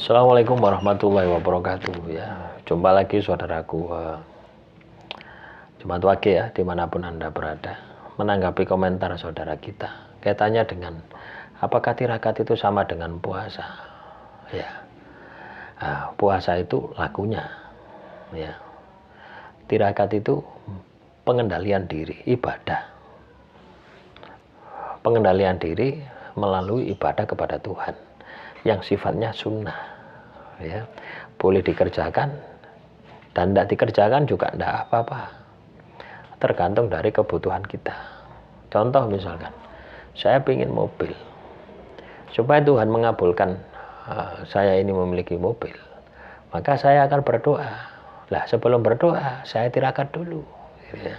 Assalamualaikum warahmatullahi wabarakatuh. Ya, jumpa lagi saudaraku. Jumat Wage ya, dimanapun Anda berada. Menanggapi komentar saudara kita, kaitannya dengan apakah tirakat itu sama dengan puasa? Ya, puasa itu lakunya. Ya, tirakat itu pengendalian diri, ibadah. Pengendalian diri melalui ibadah kepada Tuhan yang sifatnya sunnah, ya, boleh dikerjakan dan tidak dikerjakan juga tidak apa-apa, tergantung dari kebutuhan kita. Contoh misalkan, saya ingin mobil, supaya Tuhan mengabulkan saya ini memiliki mobil, maka saya akan berdoa. Lah sebelum berdoa, saya tirakat dulu, ya.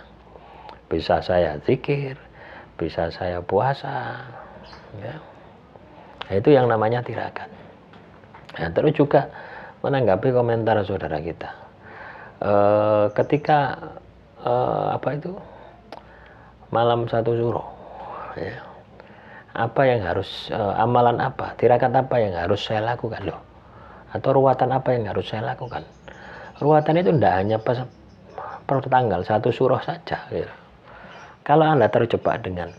Bisa saya zikir, bisa saya puasa, ya. Nah, itu yang namanya tirakat. Nah, terus juga menanggapi komentar saudara kita, ketika malam satu suro, ya, apa yang harus amalan apa, tirakat apa yang harus saya lakukan loh, atau ruwatan apa yang harus saya lakukan? Ruwatan itu tidak hanya per tanggal satu suro saja, gitu. Kalau Anda terjebak dengan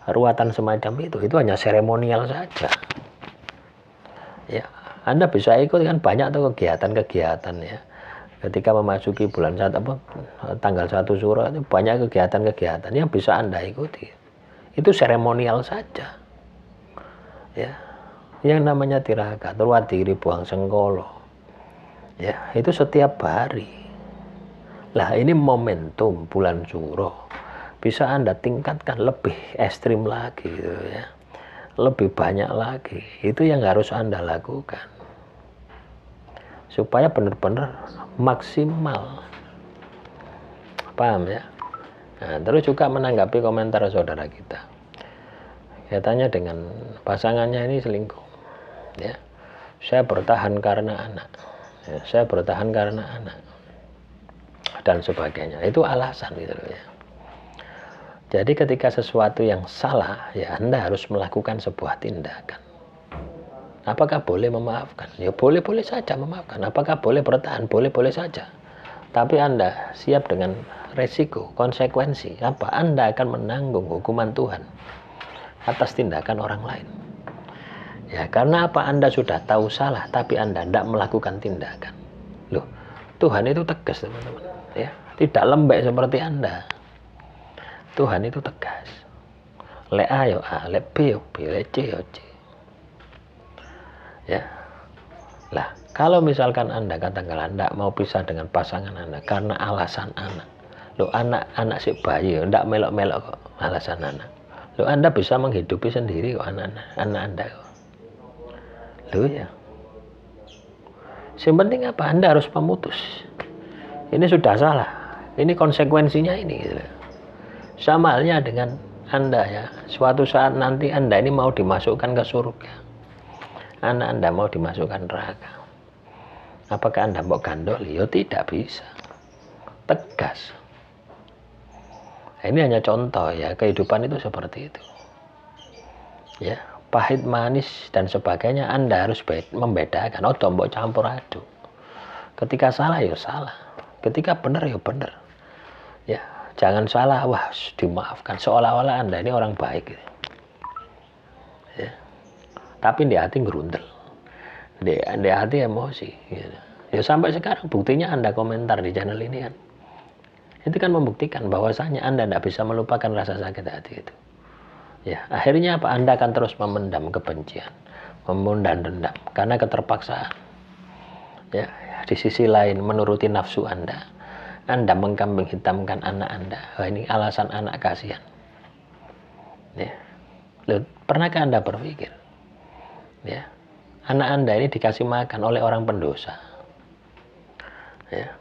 ruwatan semacam itu hanya seremonial saja. Ya, Anda bisa ikut kan banyak tuh kegiatan-kegiatan, ya. Ketika memasuki bulan tanggal 1 Syuro itu banyak kegiatan-kegiatan yang bisa Anda ikuti. Itu seremonial saja. Ya. Yang namanya tirakat, ruwatiri buang sengkolo. Ya, itu setiap hari. Lah ini momentum bulan Syuro. Bisa Anda tingkatkan lebih ekstrim lagi, gitu ya. Lebih banyak lagi. Itu yang harus Anda lakukan supaya benar-benar maksimal. Paham ya? Nah, terus juga menanggapi komentar saudara kita, kaitannya dengan pasangannya ini selingkuh, ya. Saya bertahan karena anak, ya, saya bertahan karena anak dan sebagainya. Itu alasan gitu ya. Jadi ketika sesuatu yang salah, ya Anda harus melakukan sebuah tindakan. Apakah boleh memaafkan? Ya boleh-boleh saja memaafkan. Apakah boleh bertahan? Boleh-boleh saja. Tapi Anda siap dengan resiko, konsekuensi. Apa? Anda akan menanggung hukuman Tuhan atas tindakan orang lain. Ya, karena apa? Anda sudah tahu salah, tapi Anda tidak melakukan tindakan. Loh, Tuhan itu tegas, teman-teman. Ya, tidak lembek seperti Anda. Tuhan itu tegas. Le A yo A, le B yo B, le C yo C. Ya. Lah, kalau misalkan Anda katakanlah Anda mau pisah dengan pasangan Anda karena alasan anak. Loh, anak si bayi enggak melok-melok kok alasan anak. Loh, Anda bisa menghidupi sendiri kok anak Anda kok. Loh ya. Yang penting apa? Anda harus memutus. Ini sudah salah. Ini konsekuensinya ini gitu. Sama halnya dengan Anda ya. Suatu saat nanti Anda ini mau dimasukkan ke surga. Anak Anda mau dimasukkan neraka. Apakah Anda mau gandol? Ya tidak bisa. Tegas. Ini hanya contoh ya, kehidupan itu seperti itu. Ya, pahit, manis dan sebagainya Anda harus membedakan. Oh, mbok campur aduk. Ketika salah ya salah. Ketika benar ya benar. Ya, jangan salah, wah dimaafkan. Seolah-olah Anda ini orang baik. Ya. Tapi di hati gerundel, di hati emosi, gitu. Ya sampai sekarang buktinya Anda komentar di channel ini kan, itu kan membuktikan bahwasanya Anda tidak bisa melupakan rasa sakit hati itu. Ya, akhirnya apa? Anda akan terus memendam kebencian, memendam dendam karena keterpaksaan. Ya, di sisi lain menuruti nafsu Anda mengkambing hitamkan anak Anda. Wah, ini alasan anak kasihan. Ya, loh, pernahkah Anda berpikir? Ya, anak Anda ini dikasih makan oleh orang pendosa. Ya.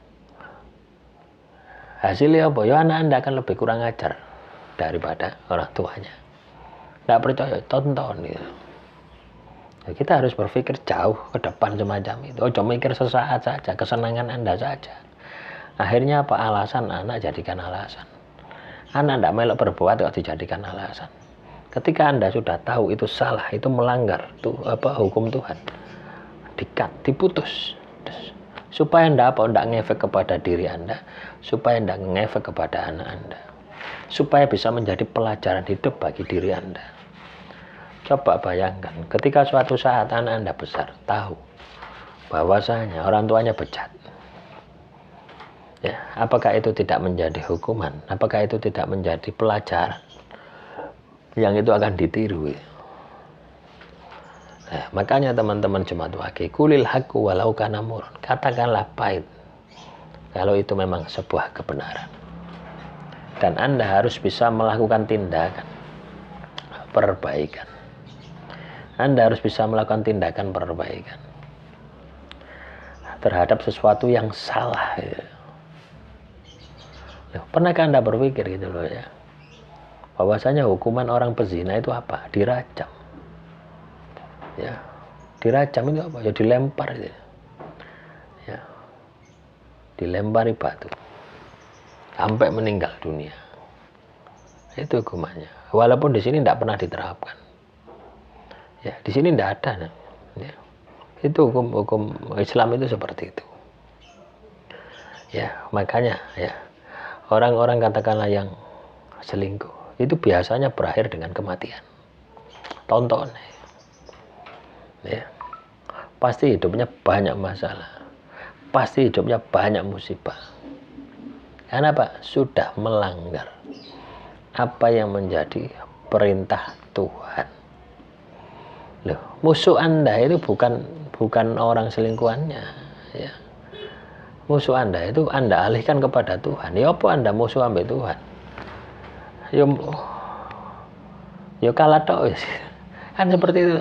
Hasilnya apa? Ya anak Anda akan lebih kurang ajar daripada orang tuanya. Tidak percaya, tonton gitu. Ya, kita harus berpikir jauh ke depan semacam itu. Oh, cuma mikir sesaat saja, kesenangan Anda saja. Akhirnya apa? Alasan anak jadikan alasan. Anak tidak melok berbuat kok dijadikan alasan. Ketika Anda sudah tahu itu salah, itu melanggar hukum Tuhan, dikat, diputus. Supaya Anda ngefek kepada diri Anda, supaya Anda ngefek kepada anak Anda, supaya bisa menjadi pelajaran hidup bagi diri Anda. Coba bayangkan, ketika suatu saat anak Anda besar, tahu bahwasanya orang tuanya bejat. Ya, apakah itu tidak menjadi hukuman? Apakah itu tidak menjadi pelajaran yang itu akan ditiru? Nah, makanya teman-teman Jemaat Wage, kulil haqqu walau kana murun, katakanlah pahit kalau itu memang sebuah kebenaran. Dan Anda harus bisa melakukan tindakan perbaikan. Anda harus bisa melakukan tindakan perbaikan terhadap sesuatu yang salah. Pernahkah Anda berpikir gitu loh ya, bahwasanya hukuman orang pezina itu apa? Dirajam. Ya, dirajam itu apa? Ya dilempar gitu. Ya, dilempari batu sampai meninggal dunia. Itu hukumannya. Walaupun di sini tidak pernah diterapkan. Ya, di sini tidak ada. Ya. Itu hukum Islam itu seperti itu. Ya, makanya ya, orang-orang katakanlah yang selingkuh itu biasanya berakhir dengan kematian. Tonton. Ya. Pasti hidupnya banyak masalah. Pasti hidupnya banyak musibah. Karena apa? Sudah melanggar apa yang menjadi perintah Tuhan. Loh, musuh Anda itu bukan orang selingkuhannya, ya. Musuh Anda itu Anda alihkan kepada Tuhan. Ya apa Anda musuh ambek Tuhan? Yo kalah tok wis. Kan seperti itu.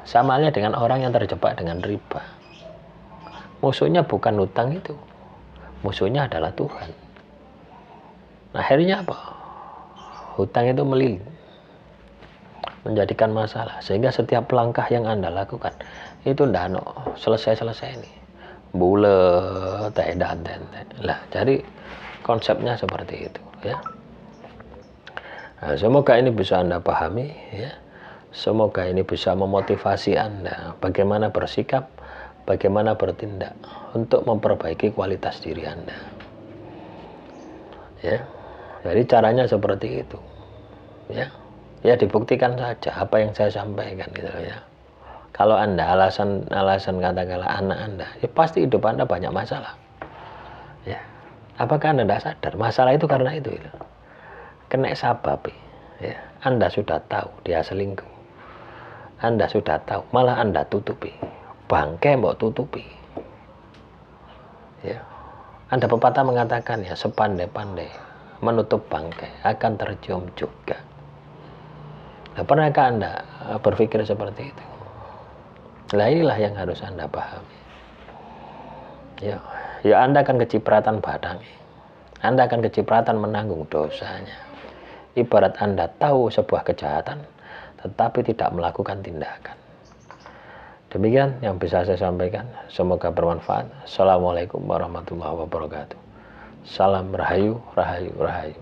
Sama halnya dengan orang yang terjebak dengan riba. Musuhnya bukan hutang itu. Musuhnya adalah Tuhan. Akhirnya apa? Hutang itu melilit, menjadikan masalah, sehingga setiap langkah yang Anda lakukan itu ndak selesai ini bulet dan lah. Jadi konsepnya seperti itu ya. Nah, semoga ini bisa Anda pahami ya. Semoga ini bisa memotivasi Anda bagaimana bersikap, bagaimana bertindak untuk memperbaiki kualitas diri Anda. Ya. Jadi caranya seperti itu. Ya. Ya dibuktikan saja apa yang saya sampaikan gitu ya. Kalau Anda alasan katakanlah anak Anda, ya pasti hidup Anda banyak masalah. Ya. Apakah Anda tidak sadar masalah itu karena itu gitu. Kena sabab ya. Anda sudah tahu dia selingkuh. Anda sudah tahu, malah Anda tutupi. Bangke mau tutupi. Ya. Ada pepatah mengatakan ya, sepandai-pandai menutup bangkai akan tercium juga. Nah, pernahkah Anda berpikir seperti itu? Nah, inilah yang harus Anda pahami. Ya Anda akan kecipratan badangi. Anda akan kecipratan menanggung dosanya. Ibarat Anda tahu sebuah kejahatan, tetapi tidak melakukan tindakan. Demikian yang bisa saya sampaikan. Semoga bermanfaat. Assalamualaikum warahmatullahi wabarakatuh. Salam rahayu, rahayu, rahayu.